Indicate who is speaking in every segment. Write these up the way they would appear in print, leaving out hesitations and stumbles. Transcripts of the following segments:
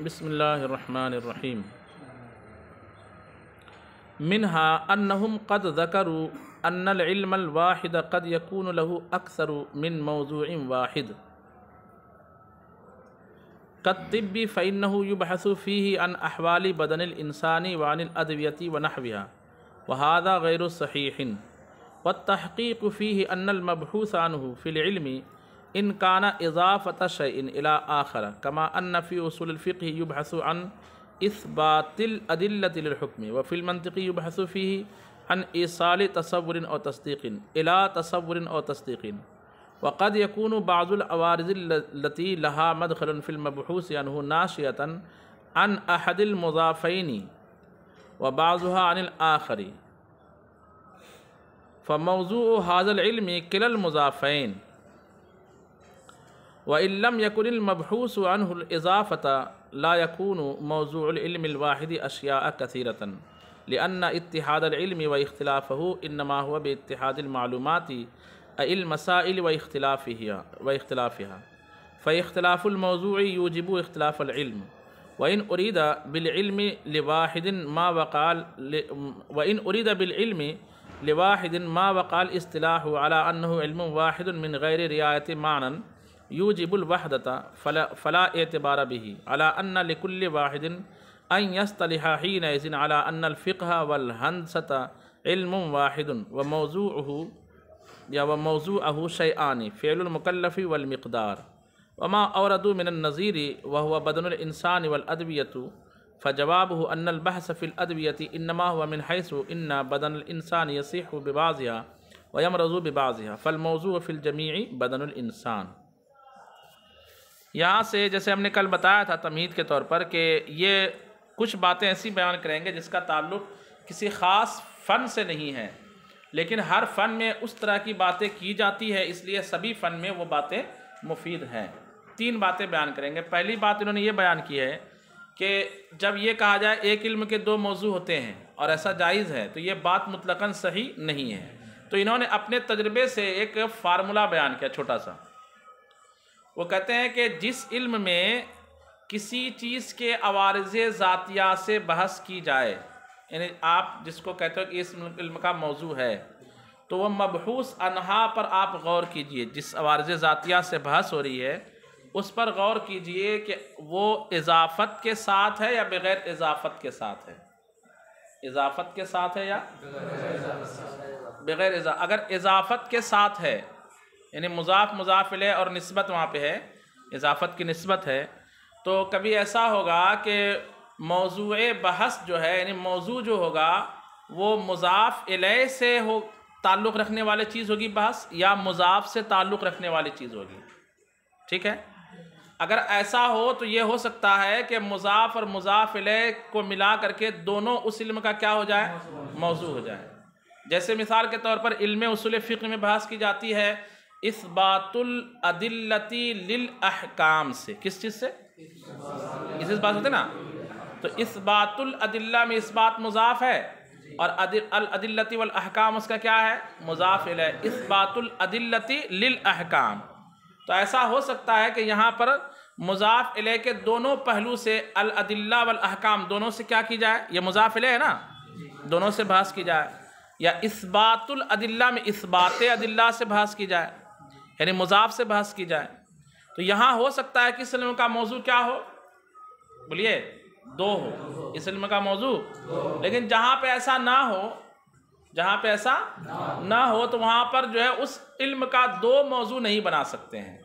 Speaker 1: بسم اللہ الرحمن الرحیم۔ منها انہم قد ذکروا ان العلم الواحد قد يكون له اکثر من موضوع واحد كالطب فإنه يبحث فيه عن احوال بدن الانسان وعن الادوية ونحوها وهذا غير صحيح، والتحقيق فيه ان المبحوث عنه في العلم ان كان اضافة شيء الى آخر، كما ان في اصول الفقه يبحث عن اثبات الادلة للحكم، وفي المنطق يبحث فيه عن ايصال تصور او تصديق الى تصور او تصديق، وقد يكون بعض العوارض التي لها مدخل في المبحوث عنه ناشئة عن احد المضافين وبعضها عن الآخر، فموضوع هذا العلم كلا المضافين، وإن لم يكن المبحوث عنه الإضافة لا يكون موضوع العلم الواحد أشياء كثيرة، لأن اتحاد العلم واختلافه إنما هو باتحاد المعلومات أي المسائل واختلافها، فاختلاف الموضوع يوجب اختلاف العلم، وإن أريد بالعلم لواحد ما وقع الاصطلاح على أنه علم واحد من غير رعاية معنى يوجب الوحدة فلا اعتبار به، على أن لكل واحد أن يصطلح حينئذ على أن الفقه والهندسة علم واحد وموضوعه شيئان، فعل المكلف والمقدار، وما أوردوا من النظير وهو بدن الإنسان والأدوية، فجوابه أن البحث في الأدوية إنما هو من حيث إن بدن الإنسان يصيح ببعضها ويمرض ببعضها، فالموضوع في الجميع بدن الإنسان۔ یہاں سے جیسے ہم نے کل بتایا تھا تمہید کے طور پر کہ یہ کچھ باتیں ایسی بیان کریں گے جس کا تعلق کسی خاص فن سے نہیں ہے، لیکن ہر فن میں اس طرح کی باتیں کی جاتی ہے، اس لیے سبھی فن میں وہ باتیں مفید ہیں۔ 3 باتیں بیان کریں گے۔ پہلی بات انہوں نے یہ بیان کی ہے کہ جب یہ کہا جائے ایک علم کے 2 موضوع ہوتے ہیں اور ایسا جائز ہے تو یہ بات مطلقاً صحیح نہیں ہے۔ تو انہوں نے اپنے تجربے سے ایک فارمولہ بیان کیا چھوٹا سا۔ وہ کہتے ہیں کہ جس علم میں کسی چیز کے عوارض ذاتیہ سے بحث کی جائے، یعنی آپ جس کو کہتے ہو کہ اس علم کا موضوع ہے، تو وہ مبحوث عنہا پر آپ غور کیجئے۔ جس عوارض ذاتیہ سے بحث ہو رہی ہے اس پر غور کیجئے کہ وہ اضافت کے ساتھ ہے یا بغیر اضافت کے ساتھ ہے، اضافت کے ساتھ ہے یا بغیر اضافت۔ اگر اضافت کے ساتھ ہے یعنی مضاف مضاف الیہ اور نسبت وہاں پہ ہے، اضافت کی نسبت ہے، تو کبھی ایسا ہوگا کہ موضوع بحث جو ہے یعنی موضوع جو ہوگا وہ مضاف الیہ سے تعلق رکھنے والی چیز ہوگی بحث، یا مضاف سے تعلق رکھنے والی چیز ہوگی، ٹھیک ہے۔ اگر ایسا ہو تو یہ ہو سکتا ہے کہ مضاف اور مضاف الیہ کو ملا کر کے دونوں اس علم کا کیا ہو جائے، موضوع ہو جائے۔ جیسے مثال کے طور پر علم اصول فقہ میں بحث کی جاتی ہے اثبات الادلتی للاحکام سے، کس چیز سے؟ اس بات ہوتے نا، تو اثبات الادلہ میں اثبات مضاف ہے اور الادلتی والاحکام اس کا کیا ہے، مضاف الیہ، اثبات الادلتی للاحکام۔ تو ایسا ہو سکتا ہے کہ یہاں پر مضاف الیہ کے دونوں پہلو سے الادلہ والاحکام دونوں سے کیا کی جائے، یہ مضاف الیہ ہے نا، دونوں سے بحث کی جائے، یا اثبات الادلہ میں اثبات ادلہ سے بحث کی جائے، یعنی مضاف سے بحث کی جائے۔ تو یہاں ہو سکتا ہے کہ اس علم کا موضوع کیا ہو، بولیے 2 ہو اس علم کا موضوع، لیکن جہاں پہ ایسا نہ ہو، جہاں پہ ایسا نہ ہو تو وہاں پر جو ہے اس علم کا 2 موضوع نہیں بنا سکتے ہیں،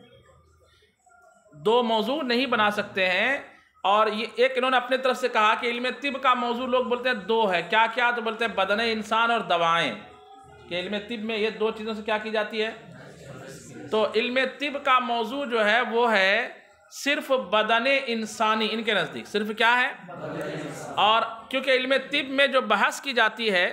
Speaker 1: 2 موضوع نہیں بنا سکتے ہیں۔ اور یہ ایک انہوں نے اپنے طرف سے کہا کہ علم طب کا موضوع لوگ بولتے ہیں 2 ہے، کیا کیا، تو بولتے ہیں بدن انسان اور دوائیں، کہ علم طب میں یہ 2 چیزوں سے کیا کی جاتی ہے۔ تو علم طب کا موضوع جو ہے وہ ہے صرف بدن انسانی، ان کے نزدیک صرف کیا ہے، اور کیونکہ علم طب میں جو بحث کی جاتی ہے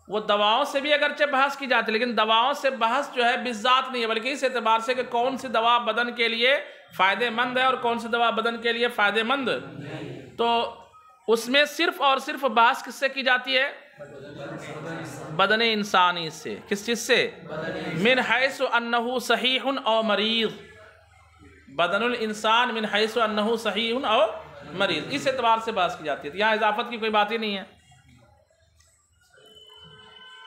Speaker 1: وہ دواؤں سے بھی اگرچہ بحث کی جاتی ہے، لیکن دواؤں سے بحث جو ہے بالذات نہیں ہے، بلکہ اس اعتبار سے کہ کون سی دوا بدن کے لیے فائدہ مند ہے اور کون سی دوا بدن کے لیے فائدہ مند، تو اس میں صرف اور صرف بحث کس سے کی جاتی ہے، بدن انسانی سے۔ کس چیز سے؟ من حیث انہ صحیح او مریض، بدن الانسان من حیث انہ صحیح او مریض، اس اعتبار سے بحث کی جاتی ہے. یہاں اضافت کی کوئی بات ہی نہیں ہے.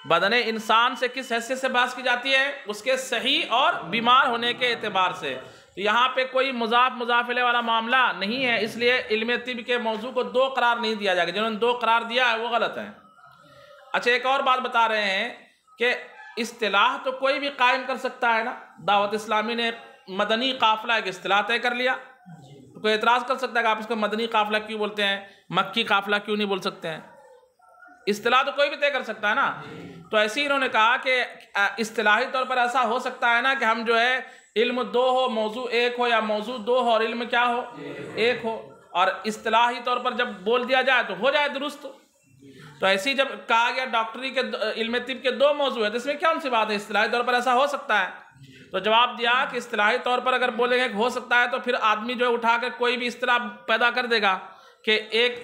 Speaker 1: بدن انسان سے کس حیثیت سے بحث کی جاتی ہے؟ اس کے صحیح اور بیمار ہونے کے اعتبار سے. تو یہاں پہ کوئی مضاف مضاف الیہ والا معاملہ نہیں ہے، اس لیے علم طب کے موضوع کو دو قرار نہیں دیا جائے گا. جنہوں نے دو قرار دیا ہے وہ غلط ہیں. اچھا، ایک اور بات بتا رہے ہیں کہ اصطلاح تو کوئی بھی قائم کر سکتا ہے نا. دعوت اسلامی نے مدنی قافلہ ایک اصطلاح طے کر لیا. کوئی اعتراض کر سکتا ہے کہ آپ اس کو مدنی قافلہ کیوں بولتے ہیں، مکی قافلہ کیوں نہیں بول سکتے ہیں؟ اصطلاح تو کوئی بھی طے کر سکتا ہے نا. تو ایسے ہی انہوں نے کہا کہ اصطلاحی طور پر ایسا ہو سکتا ہے نا کہ ہم جو ہے علم دو ہو، موضوع ایک ہو، یا موضوع دو ہو اور علم کیا ہو؟ ایک ہو. اور اصطلاحی طور پر جب بول دیا جائے تو ہو جائے درست. تو ایسے ہی جب کہا گیا ڈاکٹری کے علم طب کے دو موضوع ہیں تو اس میں کیا ان سی بات ہے؟ اصطلاحی طور پر ایسا ہو سکتا ہے. تو جواب دیا کہ اصطلاحی طور پر اگر بولیں گے کہ ہو سکتا ہے تو پھر آدمی جو ہے اٹھا کر کوئی بھی اصطلاح پیدا کر دے گا کہ ایک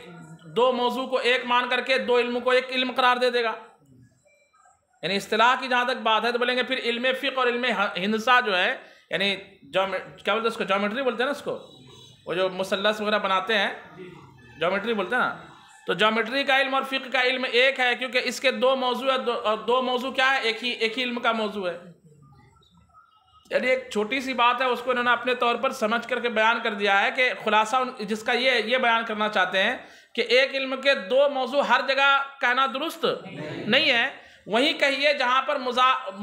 Speaker 1: دو موضوع کو ایک مان کر کے دو علم کو ایک علم قرار دے دے گا. یعنی اصطلاح کی جہاں تک بات ہے تو بولیں گے پھر علم فقہ اور علم ہندسہ جو ہے، یعنی کیا بولتے ہیں اس کو، جیومیٹری بولتے ہیں نا اس کو، وہ جو مثلث وغیرہ بناتے ہیں جیومیٹری بولتے ہیں نا. تو جیومیٹری کا علم اور فقہ کا علم ایک ہے کیونکہ اس کے دو موضوع ہے، اور دو موضوع کیا ہے؟ ایک ہی علم کا موضوع ہے. یعنی ایک چھوٹی سی بات ہے اس کو انہوں نے اپنے طور پر سمجھ کر کے بیان کر دیا ہے کہ خلاصہ جس کا یہ بیان کرنا چاہتے ہیں کہ ایک علم کے دو موضوع ہر جگہ کہنا درست نہیں ہے. وہیں کہیے جہاں پر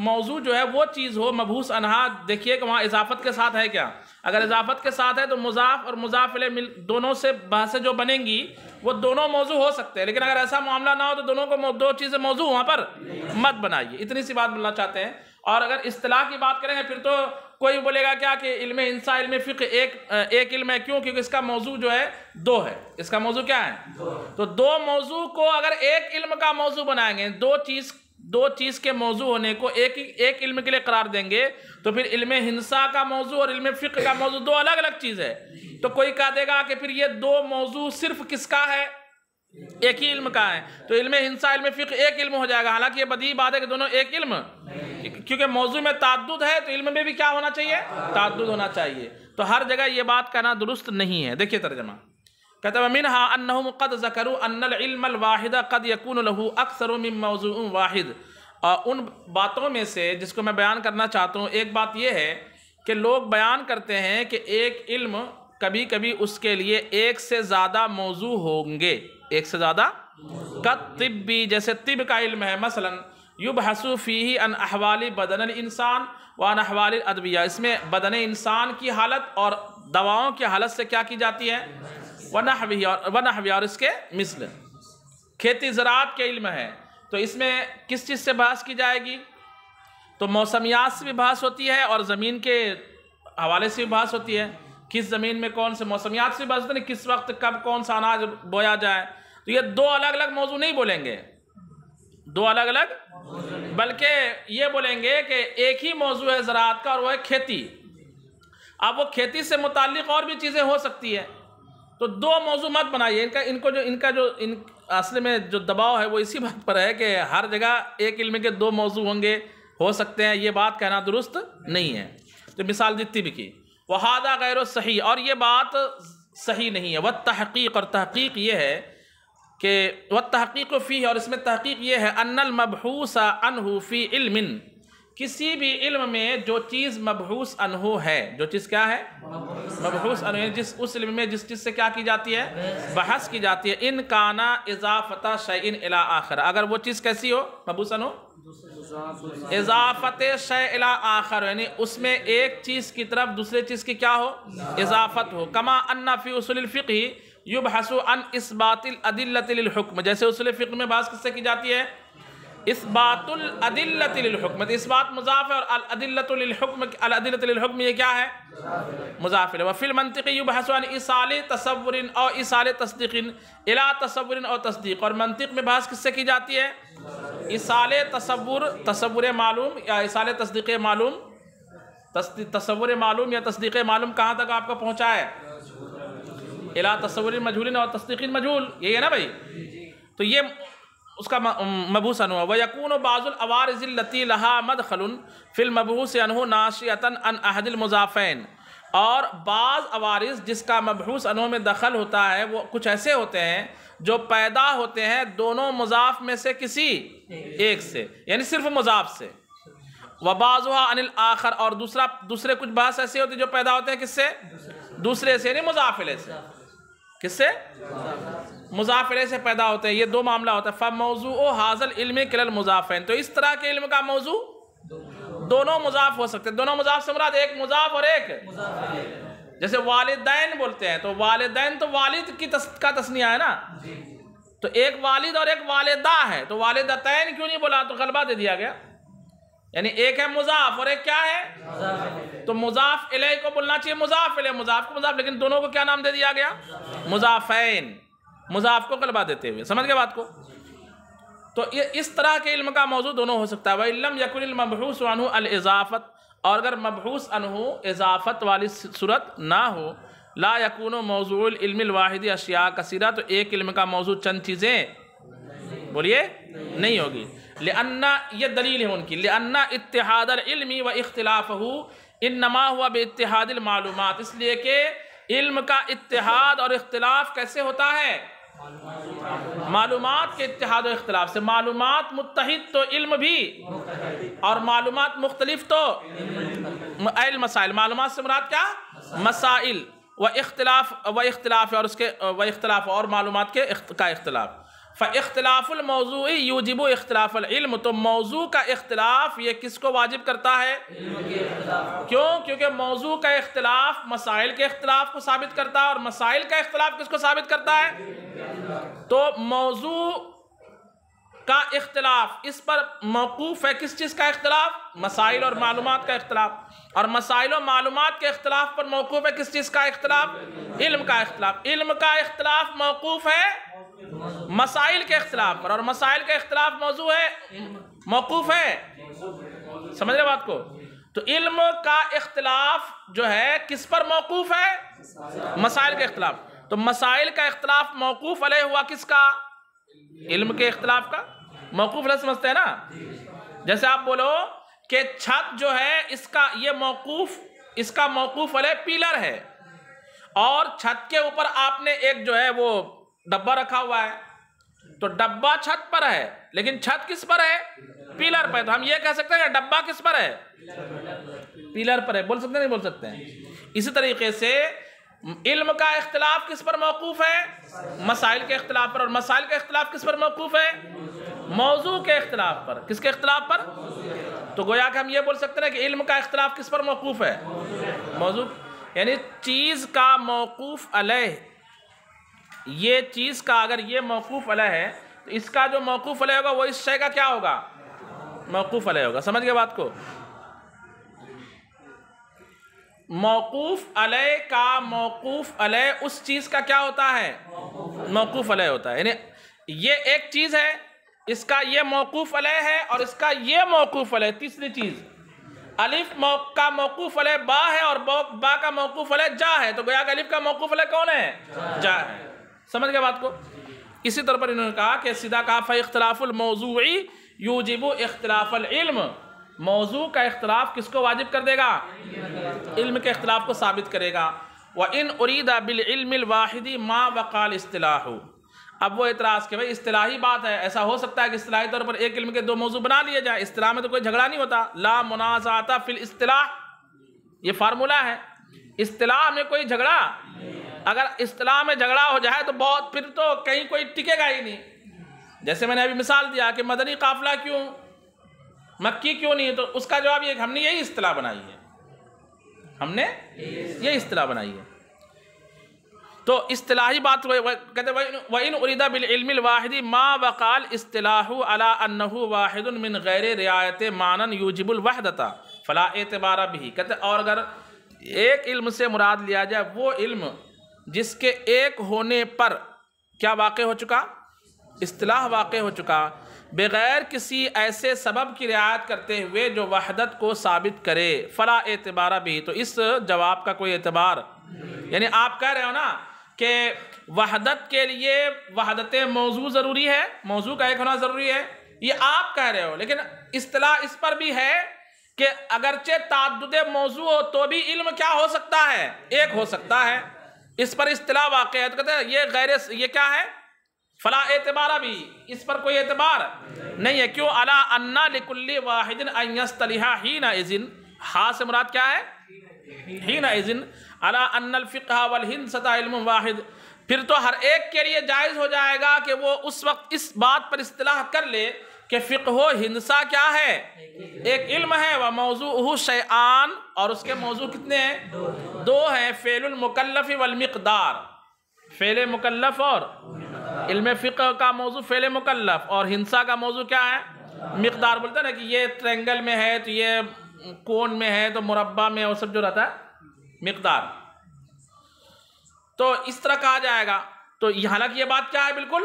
Speaker 1: موضوع جو ہے وہ چیز ہو مبحوث عنہا، دیکھیے کہ وہاں اضافت کے ساتھ ہے کیا. اگر اضافت کے ساتھ ہے تو مضاف اور مضاف الیہ دونوں سے بحثیں جو بنیں گی وہ دونوں موضوع ہو سکتے ہیں. لیکن اگر ایسا معاملہ نہ ہو تو دونوں کو دو چیزیں موضوع وہاں پر مت بنائیے. اتنی سی بات بولنا چاہتے ہیں. اور اگر اصطلاح کی بات کریں گے پھر تو کوئی بولے گا کیا کہ علم انسا علم فقہ ایک علم ہے. کیوں؟ کیونکہ اس کا موضوع جو ہے دو ہے. اس کا موضوع کیا ہے؟ تو دو موضوع کو اگر ایک علم کا موضوع بنائیں گے، دو چیز کے موضوع ہونے کو ایک علم کے لیے قرار دیں گے تو پھر علم ہندسہ کا موضوع اور علم فقہ کا موضوع دو الگ الگ چیز ہے. تو کوئی کہہ دے گا کہ پھر یہ دو موضوع صرف کس کا ہے؟ ایک ہی علم کا ہے. تو علم ہندسہ علم فقہ ایک علم ہو جائے گا. حالانکہ یہ بدیہی بات ہے کہ دونوں ایک علم، کیونکہ موضوع میں تعدد ہے تو علم میں بھی کیا ہونا چاہیے؟ تعدد ہونا چاہیے. تو ہر جگہ یہ بات کہنا درست نہیں ہے. دیکھیے ترجمہ کہتا ہے وَمِنْهَا أَنَّهُمْ قَدْ ذَكَرُوا أَنَّ الْعِلْمَ الْوَاحِدَ قَدْ يَكُونُ لَهُ أَكْثَرُ مِنْ مَوْضُوعٍ وَاحِدٍ. اور ان باتوں میں سے جس کو میں بیان کرنا چاہتا ہوں، ایک بات یہ ہے کہ لوگ بیان کرتے ہیں کہ ایک علم کبھی کبھی اس کے لیے ایک سے زیادہ موضوع ہوں گے. ایک سے زیادہ طبی، جیسے طب کا علم ہے مثلا یبحث فیہ عن احوال بدن الانسان وعن احوال الادویہ. اس میں بدن انسان کی حالت اور دواؤں کی حالت سے کیا کی جاتی ہے؟ ونحوی، اور اس کے مثل. کھیتی زراعت کے علم ہے تو اس میں کس چیز سے بحث کی جائے گی؟ تو موسمیات سے بھی بحث ہوتی ہے اور زمین کے حوالے سے بھی بحث ہوتی ہے. کس زمین میں کون سے موسمیات سے بحث ہوتی ہے، کس وقت کب کون سا اناج بویا جائے. تو یہ دو الگ الگ موضوع نہیں بولیں گے، دو الگ الگ، بلکہ یہ بولیں گے کہ ایک ہی موضوع ہے زراعت کا اور وہ ہے کھیتی. اب وہ کھیتی سے متعلق اور بھی چیزیں ہو سکتی ہے. تو دو موضوع مت بنائیے. ان کا جو اصل میں جو دباؤ ہے وہ اسی بات پر ہے کہ ہر جگہ ایک علم کے دو موضوع ہوں گے، ہو سکتے ہیں. یہ بات کہنا درست نہیں ہے. تو مثال دی طب کی، وَهَذَا غَيْرُ صحیح، اور یہ بات صحیح نہیں ہے. وَالتَّحْقِيقُ، اور تحقیق یہ ہے کہ وَالتَّحْقِيقُ فِيهِ، اور اس میں تحقیق یہ ہے أَنَّ الْمَبْحُوثَ عَنْهُ فِي عِلْمٍ، کسی بھی علم میں جو چیز مبحوث عنہ ہے، جو چیز کیا ہے؟ مبحوث عنہ، یعنی اس علم میں جس چیز سے کیا کی جاتی ہے؟ بحث کی جاتی ہے. ان کانا اضافت شیء الی آخر، اگر وہ چیز کیسی ہو؟ مبحوث عنہ اضافت شیء الی آخر، یعنی اس میں ایک چیز کی طرف دوسرے چیز کی کیا ہو؟ اضافت ہو. کما ان فی اصول الفقہ یبحث عن اثبات الادلۃ للحکم، جیسے اصول فقہ میں بحث کس سے کی جاتی ہے؟ اثبات الادلۃ للحکم. اثبات مضاف ہے اور الادلۃ للحکم، الادلۃ للحکم یہ کیا ہے؟ مضاف ہے. وفی المنطق یبحث عن ایصال تصور او ایصال تصدیق الی تصور او تصدیق، اور منطق میں بحث کس سے کی جاتی ہے؟ ایصال تصور معلوم یا ایصال تصدیق معلوم. تصور معلوم یا تصدیق معلوم کہاں تک آپ کو پہنچا ہے؟ الی تصور مجہول اور تصدیق مجہول، یہی ہے نا بھائی. تو یہ اس کا مبحوث عنہ. وَيَكُونُ بَعْضُ الْعَوَارِضِ الَّتِي لَهَا مَدْخَلٌ فِي الْمَبْحُوثِ عَنْهُ نَاشِئَةً عَنْ أَحَدِ الْمُضَافَيْنِ، اور بعض عوارض جس کا مبحوث عنہ میں دخل ہوتا ہے وہ کچھ ایسے ہوتے ہیں جو پیدا ہوتے ہیں دونوں مضاف میں سے کسی ایک سے، یعنی صرف مضاف سے، وبعضها عن الآخر، اور دوسرے کچھ بحث ایسے ہوتے ہیں جو پیدا ہوتے ہیں کس سے؟ دوسرے سے، یعنی مضاف الیہ سے۔ کس سے؟ مضاف الیہ سے پیدا ہوتے ہیں۔ یہ دو معاملہ ہوتا ہے۔ فموضوع ھذا العلم کلا المضافین، تو اس طرح کے علم کا موضوع دونوں مضاف ہو سکتے ہیں۔ دونوں مضاف سے مراد ایک مضاف اور ایک، جیسے والدین بولتے ہیں تو والدین تو والد کا تثنیہ ہے نا، تو ایک والد اور ایک والدہ ہے، تو والدتین کیوں نہیں بولا؟ تو غلبہ دے دیا گیا، یعنی ایک ہے مضاف اور ایک کیا ہے؟ تو مضاف الیہ کو بولنا چاہیے مضاف الیہ، مضاف کو مضاف، لیکن دونوں کو کیا نام دے دیا گیا؟ مضافین، مضاف کو غلبہ دیتے ہوئے۔ سمجھ گئے بات کو؟ تو اس طرح کے علم کا موضوع دونوں ہو سکتا ہے۔ وَإِن لَمْ يَكُنِ الْمَبْحُوثُ عَنْهُ الْإِضَافَةُ، اور اگر مبحوث عنہ اضافت والی صورت نہ ہو، لا يكون موضوع العلم الواحد اشیاء کثیرہ، تو ایک علم کا موضوع چند چیزیں بولیے نہیں ہوگی۔ لأن، یہ دلیل ہے ان کی، لأن اتحاد العلم و اختلافہ انما ہوا باتحاد المعلومات، اس لیے کہ علم کا اتحاد اور اختلاف کیسے ہوتا ہے؟ معلومات کے اتحاد و اختلاف سے۔ معلومات متحد تو علم بھی، اور معلومات مختلف تو المسائل۔ معلومات سے مراد کیا؟ مسائل، و اختلاف اور اس کے اختلاف اور معلومات کا اختلاف۔ فاختلاف الموضوع یوجب اختلاف العلم، تو موضوع کا اختلاف یہ کس کو واجب کرتا ہے؟ کیوں؟ کیونکہ موضوع کا اختلاف مسائل کے اختلاف کو ثابت کرتا ہے، اور مسائل کا اختلاف کس کو ثابت کرتا ہے؟ تو موضوع کا اختلاف اس پر موقوف ہے کس چیز کا اختلاف؟ مسائل اور معلومات کا اختلاف، اور مسائل و معلومات کے اختلاف پر موقوف ہے کس چیز کا اختلاف؟ علم کا اختلاف۔ علم کا اختلاف موقوف ہے مسائل کے اختلاف پر، اور مسائل کا اختلاف موضوع ہے، موقوف ہے۔ سمجھ رہے بات کو؟ تو علم کا اختلاف جو ہے کس پر موقوف ہے؟ مسائل کے اختلاف۔ تو مسائل کا اختلاف موقوف علیہ ہوا کس کا؟ علم کے اختلاف کا۔ موقوف علیہ سمجھتے ہیں نا؟ جیسے آپ بولو کہ چھت جو ہے اس کا موقوف علیہ پیلر ہے، اور چھت کے اوپر آپ نے ایک جو ہے وہ ڈبہ رکھا ہوا ہے، تو ڈبہ چھت پر ہے لیکن چھت کس پر ہے؟ پیلر پر۔ تو ہم یہ کہہ سکتے ہیں کہ ڈبہ کس پر ہے؟ پیلر پر ہے۔ بول سکتے ہیں نہیں بول سکتے ہیں؟ اسی طریقے سے علم کا اختلاف کس پر موقوف ہے؟ مسائل کے اختلاف پر، اور مسائل کا اختلاف کس پر موقوف ہے؟ موضوع کے اختلاف پر۔ کس کے اختلاف پر؟ تو گویا کہ ہم یہ بول سکتے ہیں کہ علم کا اختلاف کس پر موقوف ہے؟ موضوع، یعنی چیز کا موقوف علیہ، یہ چیز کا اگر یہ موقوف علیہ ہے تو اس کا جو موقوف علیہ ہوگا وہ اس شے کا کیا ہوگا؟ موقوف علیہ ہوگا۔ سمجھ گئے بات کو؟ موقوف علیہ کا موقوف علیہ اس چیز کا کیا ہوتا ہے؟ موقوف علیہ ہوتا ہے۔ یعنی یہ ایک چیز ہے، اس کا یہ موقوف علیہ ہے، اور اس کا یہ موقوف علیہ۔ تیسری چیز، الف کا موقوف علیہ با ہے، اور با کا موقوف علیہ جا ہے، تو گویا کہ الف کا موقوف علیہ کون ہے؟ جا ہے۔ سمجھ گئے بات کو؟ اسی طور پر انہوں نے کہا کہ سیدھا کہا فاختلاف الموضوع یوجب اختلاف العلم، موضوع کا اختلاف کس کو واجب کر دے گا؟ علم کے اختلاف کو ثابت کرے گا۔ وَإِنْ أُرِيدَ بِالْعِلْمِ الْوَاحِدِ مَا وَقَعَ الْإِصْطِلَاحُ، اب وہ اعتراض کہ بھئی اصطلاحی بات ہے، ایسا ہو سکتا ہے کہ اصطلاحی طور پر ایک علم کے دو موضوع بنا لیے جائے، اصطلاح میں تو کوئی جھگڑا نہیں ہوتا۔ لا منازعۃ فی الاصطلاح، یہ فارمولہ ہے، اصطلاح میں کوئی جھگڑا، اگر اصطلاح میں جھگڑا ہو جائے تو بہت، پھر تو کہیں کوئی ٹکے گا ہی نہیں۔ جیسے میں نے ابھی مثال دیا کہ مدنی قافلہ کیوں، مکی کیوں نہیں، تو اس کا جواب یہ کہ ہم نے یہی اصطلاح بنائی ہے، ہم نے یہ اصطلاح بنائی ہے۔ تو اصطلاحی بات کہتے ہیں وَإِنْ أُرِيدَ بِالْعِلْمِ الْوَاحِدِ مَا وَقَعَ الْإِصْطِلَاحُ عَلَىٰ أَنَّهُ وَاحِدٌ مِنْ غَيْرِ رِعَایَةِ مَعْنًى يُوجِبُ الْوَحْدَةَ فَلَا اعْتِبَارَ بِهِ، کہتے ہیں اور اگر ایک علم سے مراد لیا جائے وہ علم جس کے ایک ہونے پر کیا واقع ہو چکا؟ اصطلاح واقع ہو چکا، بغیر کسی ایسے سبب کی رعایت کرتے ہوئے جو وحدت کو ثابت کرے، فلا اعتبار بھی، تو اس جواب کا کوئی اعتبار، یعنی آپ کہہ رہے ہو نا کہ وحدت کے لیے وحدت موضوع ضروری ہے، موضوع کا ایک ہونا ضروری ہے، یہ آپ کہہ رہے ہو، لیکن اصطلاح اس پر بھی ہے کہ اگرچہ تعدد موضوع ہو تو بھی علم کیا ہو سکتا ہے؟ ایک ہو سکتا ہے. اس پر اصطلاح واقع ہے. تو کہتے ہیں یہ کیا ہے؟ فلا اعتبار بھی، اس پر کوئی اعتبار نہیں ہے. کیوں؟ علی ان لکل واحد ان یصطلح حینئذ، ہاں سے مراد کیا ہے؟ حینئذ علی ان الفقہ والہندسۃ علم واحد. پھر تو ہر ایک کے لیے جائز ہو جائے گا کہ وہ اس وقت اس بات پر اصطلاح کر لے کہ فقہ و ہندسہ کیا ہے؟ ایک علم ہے. وموضوعہ شیئان، اور اس کے موضوع کتنے ہیں؟ دو ہیں. فعل المکلف والمقدار، فعل مکلف اور علم فقہ کا موضوع فعل مکلف، اور ہندسہ کا موضوع کیا ہے؟ مقدار. بولتے ہیں نا کہ یہ ٹرینگل میں ہے تو یہ کون میں ہے تو مربع میں، وہ سب جو رہتا ہے مقدار. تو اس طرح کہا جائے گا. تو حالانکہ یہ بات کیا ہے؟ بالکل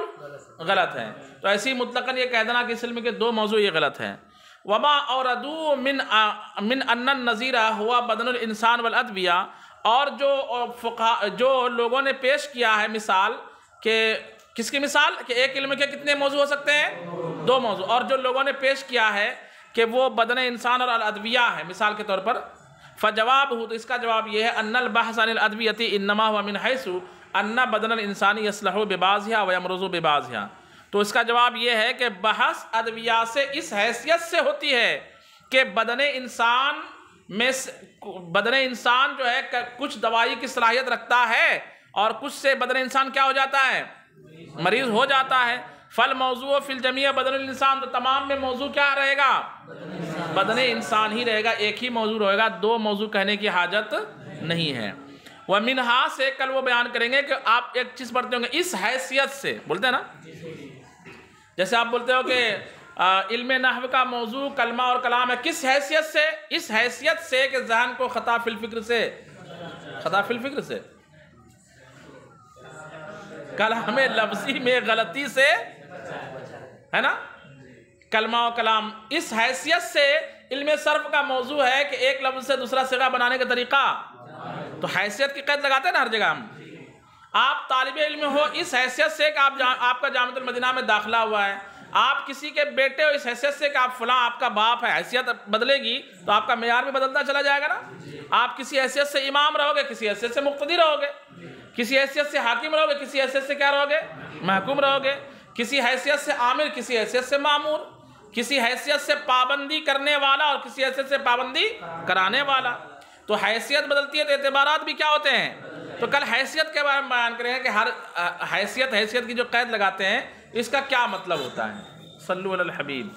Speaker 1: غلط ہے. تو ایسی مطلقاً یہ کہہ دینا کہ اس علم کے دو موضوع یہ غلط ہیں. وما اوردو من ان النظیر ہوا بدن الانسان والادویہ، اور جو لوگوں نے پیش کیا ہے مثال، کہ کس کی مثال؟ کہ ایک علم کے کتنے موضوع ہو سکتے ہیں؟ دو موضوع. اور جو لوگوں نے پیش کیا ہے کہ وہ بدن انسان اور الادویہ ہے مثال کے طور پر، فجواب ہو، تو اس کا جواب یہ ہے ان البحث عن الادویۃ انما هو من حیث ان بدن الانسان یصلح ببعضها ویمرض ببعضها. تو اس کا جواب یہ ہے کہ بحث ادویہ سے اس حیثیت سے ہوتی ہے کہ بدن انسان جو ہے کچھ دوائی کی صلاحیت رکھتا ہے اور کچھ سے بدن انسان کیا ہو جاتا ہے؟ مریض ہو جاتا ہے. فالموضوع فی الجمیع بدن الانسان، تو تمام میں موضوع کیا رہے گا؟ بدن انسان ہی رہے گا. ایک ہی موضوع رہے گا، دو موضوع کہنے کی حاجت نہیں ہے. ومنہا سے کل وہ بیان کریں گے کہ آپ ایک چیز پڑھتے ہوں گے اس حیثیت سے، بولتے ہیں نا، جیسے آپ بولتے ہو کہ علم نحو کا موضوع کلمہ اور کلام ہے. کس حیثیت سے؟ اس حیثیت سے کہ ذہن کو خطا فی الفکر سے کلام لفظی میں غلطی سے، ہے نا، کلمہ و کلام. اس حیثیت سے علم صرف کا موضوع ہے کہ ایک لفظ سے دوسرا صیغہ بنانے کا طریقہ. تو حیثیت کی قید لگاتے ہیں نا ہر جگہ ہم. آپ طالب علم ہو اس حیثیت سے کہ آپ کا جامعۃ المدینہ میں داخلہ ہوا ہے. آپ کسی کے بیٹے ہو اس حیثیت سے کہ آپ فلاں آپ کا باپ ہے. حیثیت بدلے گی تو آپ کا معیار بھی بدلتا چلا جائے گا نا. آپ کسی حیثیت سے امام رہو گے، کسی حیثیت سے مقتدی رہو گے، کسی حیثیت سے حاکم رہو گے، کسی حیثیت سے کیا رہو گے؟ محکوم رہو گے. کسی حیثیت سے عامر، کسی حیثیت سے مامور، کسی حیثیت سے پابندی کرنے والا اور کسی حیثیت سے پابندی کرانے والا. تو حیثیت بدلتی ہے تو اعتبارات بھی کیا ہوتے ہیں. تو کل حیثیت کے بارے میں بیان کریں گے کہ ہر حیثیت کی جو قید لگاتے ہیں اس کا کیا مطلب ہوتا ہے. صلو علی الحبیب.